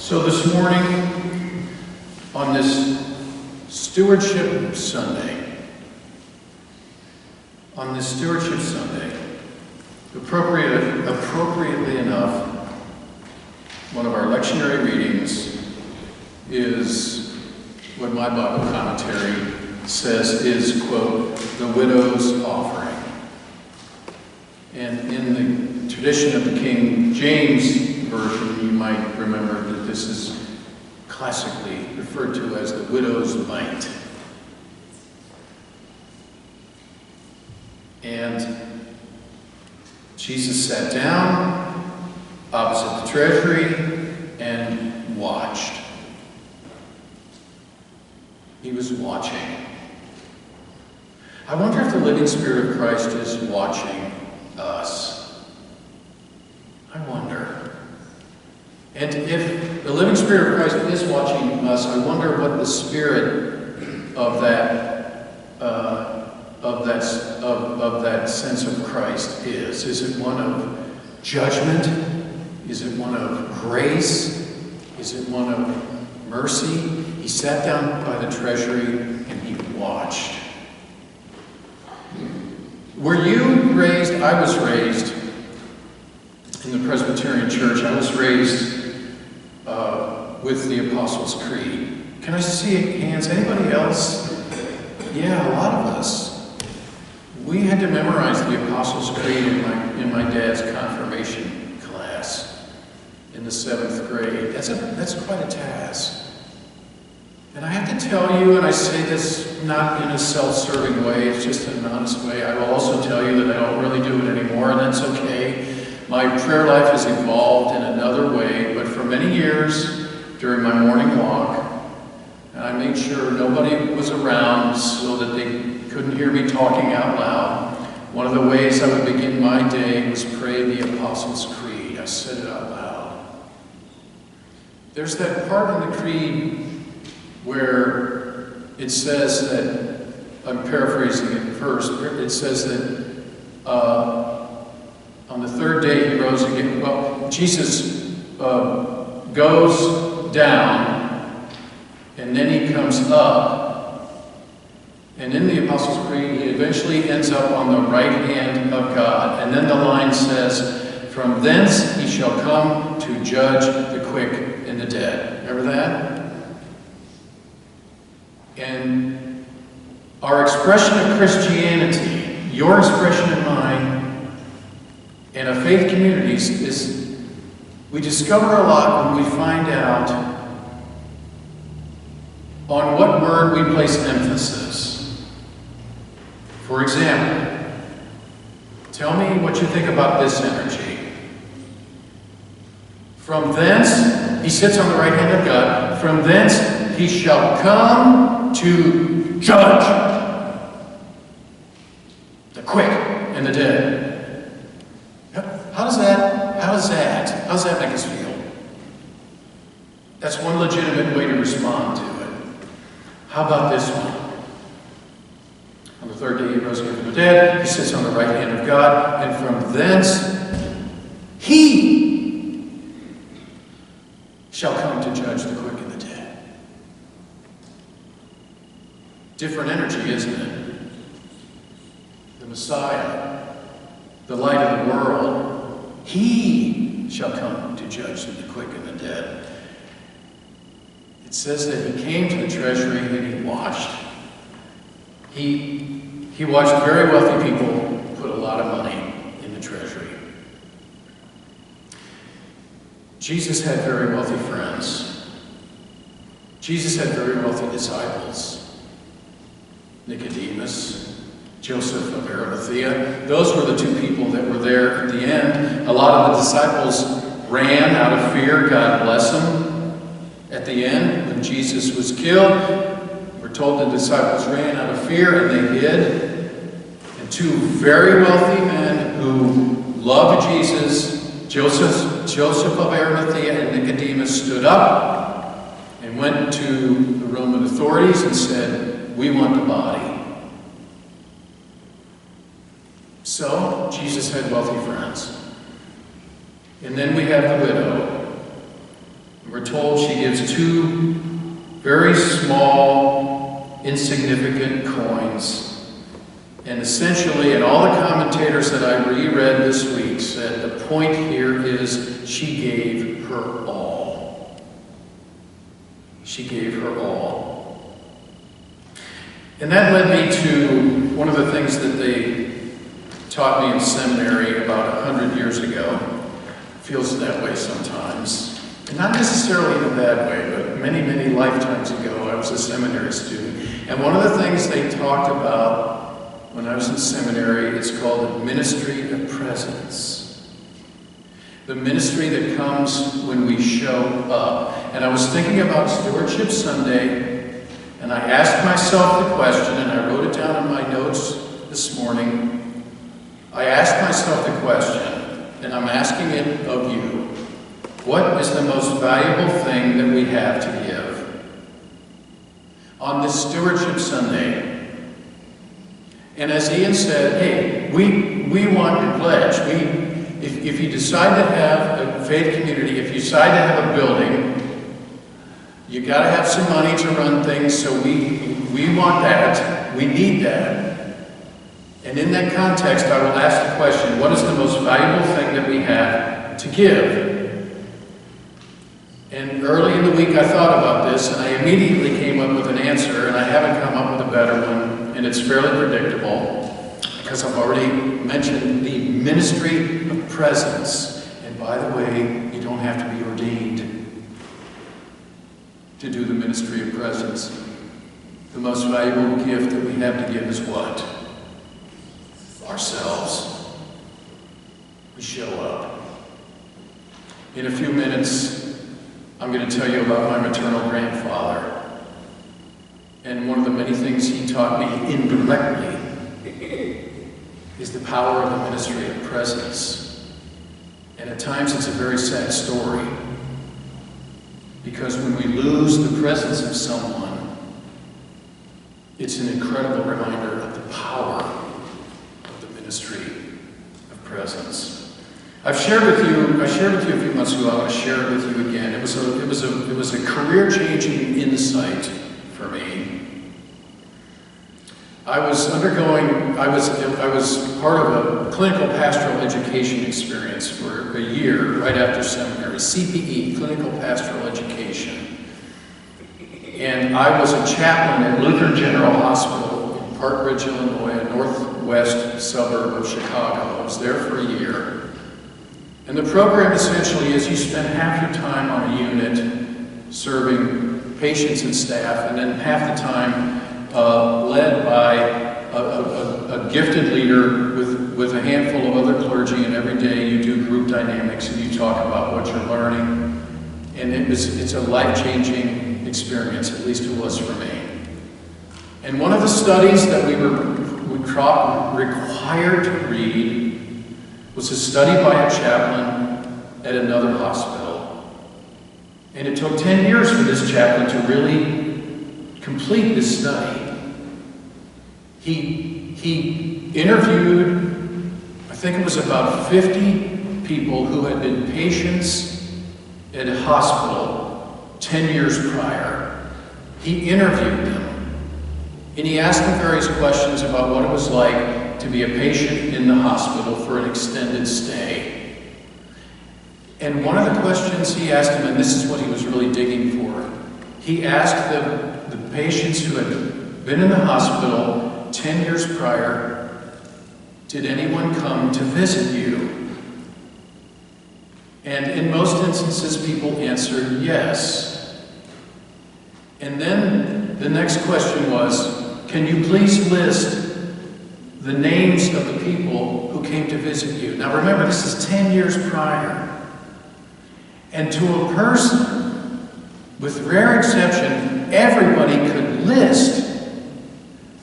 So this morning, on this Stewardship Sunday, appropriately enough, one of our lectionary readings is what my Bible commentary says is, quote, the widow's offering. And in the tradition of the King James Version, you might remember that this is classically referred to as the widow's mite. And Jesus sat down opposite the treasury and watched. He was watching. I wonder if the living Spirit of Christ is watching us. I wonder. And if the living Spirit of Christ is watching us, I wonder what the spirit of that sense of Christ is. Is it one of judgment? Is it one of grace? Is it one of mercy? He sat down by the treasury and he watched. Were you raised? I was raised in the Presbyterian Church. I was raised with the Apostles' Creed. Can I see hands? Anybody else? Yeah, a lot of us. We had to memorize the Apostles' Creed in my dad's confirmation class in the 7th grade. That's quite a task. And I have to tell you, and I say this not in a self-serving way, it's just an honest way, I will also tell you that I don't really do it anymore, and that's okay. My prayer life has evolved in another way, but for many years, during my morning walk, and I made sure nobody was around so that they couldn't hear me talking out loud. One of the ways I would begin my day was pray the Apostles' Creed. I said it out loud. There's that part in the Creed where it says that, I'm paraphrasing it first, it says that on the third day he rose again. Well, Jesus goes down, and then he comes up. And in the Apostles' Creed, he eventually ends up on the right hand of God. And then the line says, from thence he shall come to judge the quick and the dead. Remember that? And our expression of Christianity, your expression and mine, and of faith communities is we discover a lot when we find out on what word we place emphasis. For example, tell me what you think about this energy. From thence, he sits on the right hand of God, from thence he shall come to judge the quick and the dead. How does that make us feel? That's one legitimate way to respond to it. How about this one? On the third day he rose again from the dead, he sits on the right hand of God, and from thence he shall come to judge the quick and the dead. Different energy, isn't it? The Messiah, the light of the world, he shall come to judge the quick and the dead. It says that he came to the treasury and he watched. He watched very wealthy people put a lot of money in the treasury. Jesus had very wealthy friends. Jesus had very wealthy disciples. Nicodemus, Joseph of Arimathea. Those were the two people that were there at the end. A lot of the disciples ran out of fear. God bless them. At the end, when Jesus was killed, we're told the disciples ran out of fear and they hid. And two very wealthy men who loved Jesus, Joseph of Arimathea and Nicodemus, stood up and went to the Roman authorities and said, we want the body. So, Jesus had wealthy friends. And then we have the widow. we're told she gives 2 very small, insignificant coins. And essentially, and all the commentators that I reread this week said the point here is she gave her all. She gave her all. And that led me to one of the things that they taught me in seminary about 100 years ago. Feels that way sometimes. And not necessarily in a bad way, but many, many lifetimes ago, I was a seminary student. And one of the things they talked about when I was in seminary is called the ministry of presence. The ministry that comes when we show up. And I was thinking about Stewardship Sunday, and I asked myself the question, and I wrote it down in my notes this morning. I asked myself the question, and I'm asking it of you. What is the most valuable thing that we have to give? On this Stewardship Sunday. And as Ian said, hey, we want your pledge. If you decide to have a faith community, if you decide to have a building, you got to have some money to run things, so we want that. We need that. And in that context, I will ask the question, what is the most valuable thing that we have to give? And early in the week I thought about this, and I immediately came up with an answer, and I haven't come up with a better one, and it's fairly predictable, because I've already mentioned the ministry of presence. And by the way, you don't have to be ordained to do the ministry of presence. The most valuable gift that we have to give is what? Ourselves. We show up. In a few minutes, I'm going to tell you about my maternal grandfather. And one of the many things he taught me indirectly is the power of the ministry of presence. And at times it's a very sad story. Because when we lose the presence of someone, it's an incredible reminder of the power of the ministry of presence. I shared with you a few months ago. I want to share it with you again. It was a career-changing insight for me. I was part of a clinical pastoral education experience for a year right after seminary, CPE, clinical pastoral education. And I was a chaplain at Lutheran General Hospital in Park Ridge, Illinois, a northwest suburb of Chicago. I was there for a year. And the program essentially is you spend half your time on a unit serving patients and staff, and then half the time led by a gifted leader with a handful of other clergy, and every day you do group dynamics and you talk about what you're learning. And it's a life-changing experience, at least it was for me. And one of the studies that we were required to read was a study by a chaplain at another hospital. And it took 10 years for this chaplain to really complete this study. He interviewed, I think it was about 50 people who had been patients at a hospital 10 years prior. He interviewed them, and he asked them various questions about what it was like to be a patient in the hospital for an extended stay. And one of the questions he asked them, and this is what he was really digging for, he asked the patients who had been in the hospital 10 years prior, did anyone come to visit you? And in most instances, people answered yes. And then the next question was, can you please list the names of the people who came to visit you? Now remember, this is 10 years prior. And to a person, with rare exception, everybody could list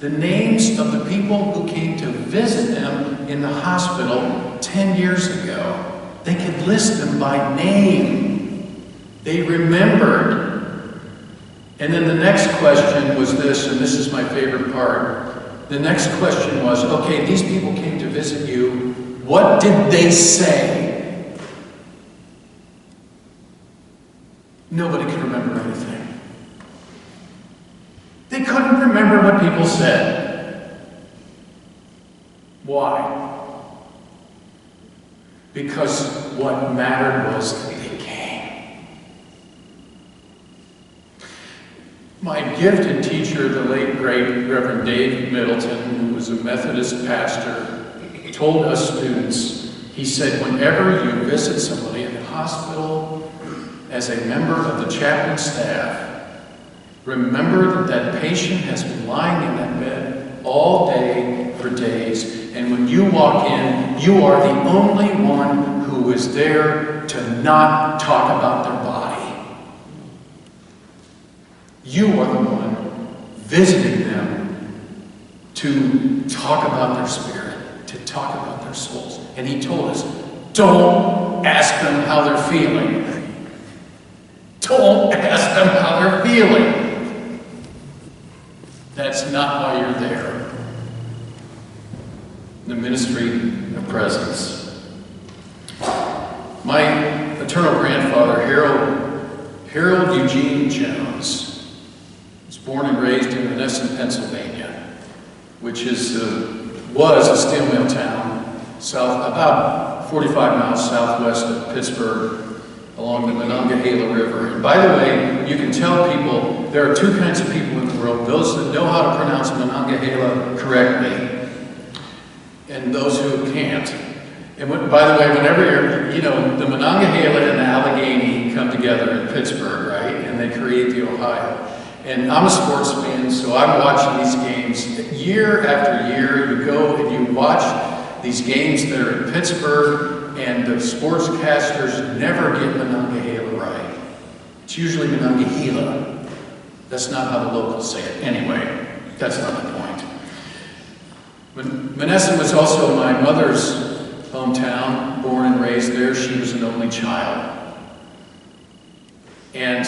the names of the people who came to visit them in the hospital 10 years ago. They could list them by name. They remembered. And then the next question was this, and this is my favorite part. The next question was, okay, these people came to visit you. What did they say? nobody could remember anything. They couldn't remember what people said. Why? Because what mattered was that they came. My gifted teacher, the late, great Reverend Dave Middleton, who was a Methodist pastor, told us students, he said, whenever you visit somebody in the hospital as a member of the chaplain staff, remember that that patient has been lying in that bed all day for days. And when you walk in, you are the only one who is there to not talk about their body. You are the one visiting them to talk about their spirit, to talk about their souls. And he told us, don't ask them how they're feeling. Don't ask them how they're feeling. That's not why you're there. The ministry of presence. My maternal grandfather, Harold Eugene Jones, was born and raised in Menneson, Pennsylvania, which was a steel mill town, about 45 miles southwest of Pittsburgh, along the Monongahela River. And by the way, you can tell people, there are two kinds of people in the world, those that know how to pronounce Monongahela correctly, and those who can't. And by the way, whenever the Monongahela and the Allegheny come together in Pittsburgh, right? And they create the Ohio. And I'm a sports fan, so I'm watching these games year after year. You go and you watch these games that are in Pittsburgh, and the sportscasters never get Monongahela right. It's usually Monongahela. That's not how the locals say it. Anyway, that's not the point. Menneson was also my mother's hometown, born and raised there. She was an only child. And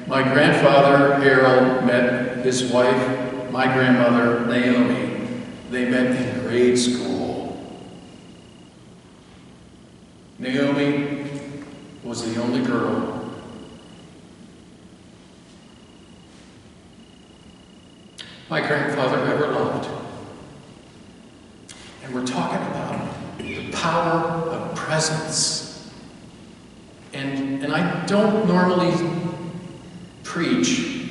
my grandfather, Harold, met his wife, my grandmother, Naomi. They met in grade school. Naomi was the only girl. My grandfather ever loved. And we're talking about the power of presence. And I don't normally preach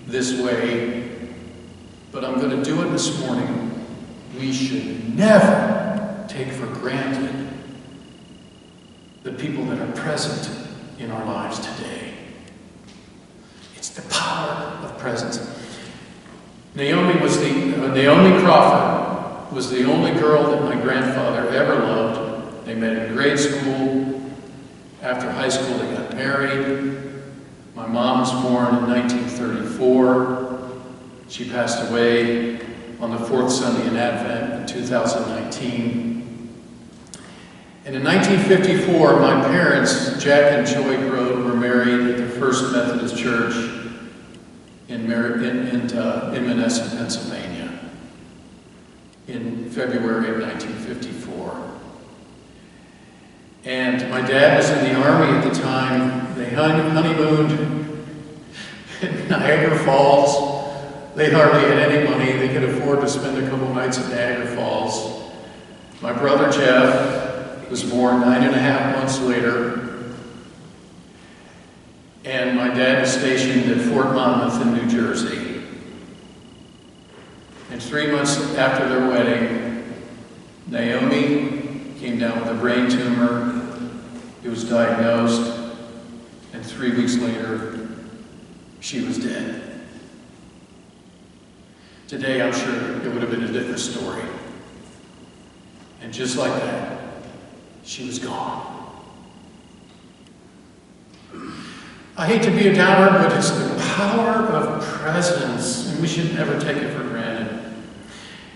this way, but I'm going to do it this morning. We should never take for granted the people that are present in our lives today. It's the power of presence. Naomi Crawford was the only girl that my grandfather ever loved. They met in grade school. After high school, they got married. My mom was born in 1934. She passed away on the fourth Sunday in Advent in 2019. And in 1954, my parents, Jack and Joy Groat, were married at the First Methodist Church in Menneson, Pennsylvania, in February of 1954. And my dad was in the Army at the time. They honeymooned in Niagara Falls. They hardly had any money. They could afford to spend a couple nights at Niagara Falls. My brother Jeff was born 9.5 months later. And my dad was stationed at Fort Monmouth in New Jersey. And 3 months after their wedding, Naomi came down with a brain tumor. It was diagnosed, and 3 weeks later, she was dead. Today, I'm sure it would have been a different story. And just like that, she was gone. I hate to be a downer, but it's the power of presence, and we should never take it for granted.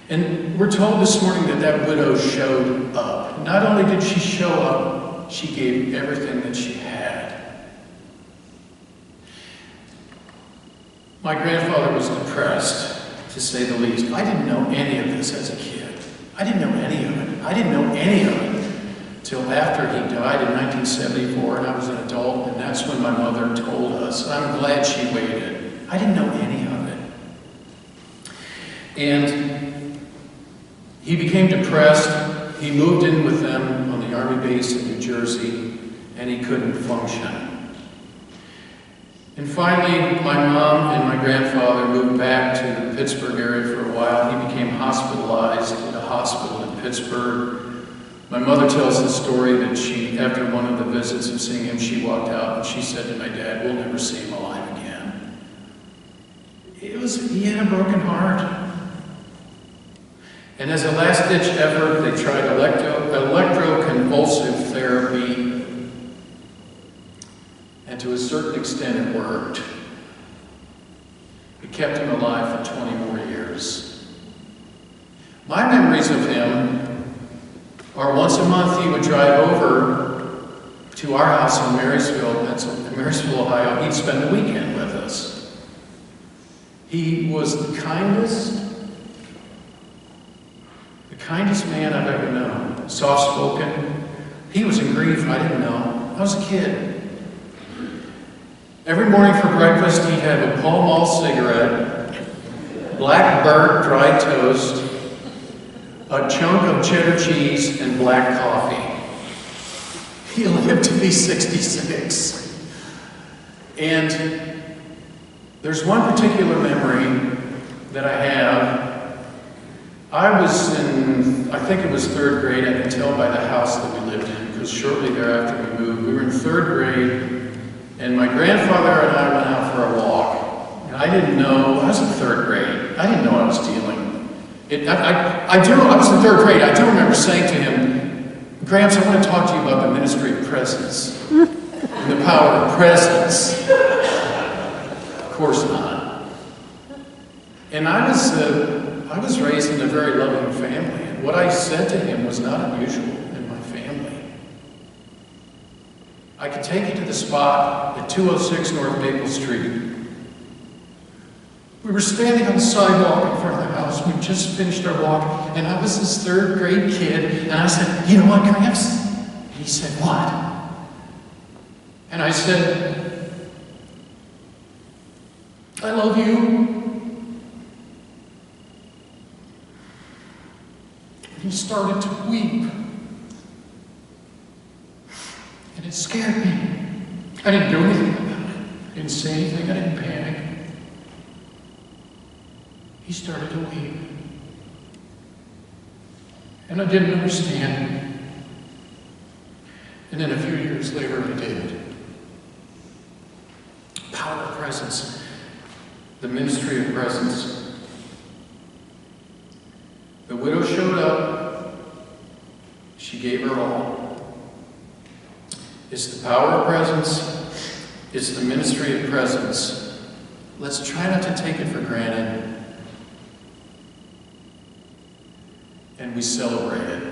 And we're told this morning that that widow showed up. Not only did she show up, she gave everything that she had. My grandfather was depressed, to say the least. I didn't know any of this as a kid. I didn't know any of it. I didn't know any of it till after he died in 1974, and I was an adult, and that's when my mother told us was. I'm glad she waited. I didn't know any of it. And he became depressed. He moved in with them on the Army base in New Jersey, and he couldn't function. And finally, my mom and my grandfather moved back to the Pittsburgh area for a while. He became hospitalized at a hospital in Pittsburgh. My mother tells the story that after one of the visits of seeing him, she walked out and she said to my dad, "We'll never see him alive again." He had a broken heart. And as a last-ditch effort, they tried electroconvulsive therapy, and to a certain extent it worked. It kept him alive for 20 more years. My memories of him are once a month he would drive over to our house in Marysville, Ohio. He'd spend the weekend with us. He was the kindest man I've ever known. Soft-spoken. He was in grief. I didn't know. I was a kid. Every morning for breakfast, he'd have a Pall Mall cigarette, black burnt dry toast, a chunk of cheddar cheese, and black coffee. He lived to be 66. And there's one particular memory that I have. I was I think it was 3rd grade. I can tell by the house that we lived in, because shortly thereafter we moved. We were in 3rd grade, and my grandfather and I went out for a walk. And I didn't know, I was in 3rd grade. I didn't know I was dealing. I was in 3rd grade. I do remember saying to him, "Gramps, I want to talk to you about the ministry of presence and the power of presence." Of course not. And I was raised in a very loving family, and what I said to him was not unusual in my family. I could take you to the spot at 206 North Maple Street. We were standing on the sidewalk in front of the house. We just finished our walk, and I was this 3rd grade kid, and I said, "You know what, Gramps?" And he said, "What?" And I said, "I love you." And he started to weep. And it scared me. I didn't do anything about it. I didn't say anything. I didn't panic. He started to weep. And I didn't understand. And then a few years later, I did. Power of presence. The ministry of presence. The widow showed up. She gave her all. It's the power of presence. It's the ministry of presence. Let's try not to take it for granted. And we celebrate it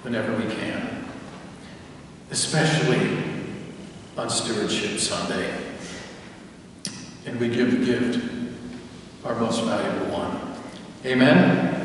whenever we can, especially on Stewardship Sunday. And we give the gift, our most valuable one. Amen?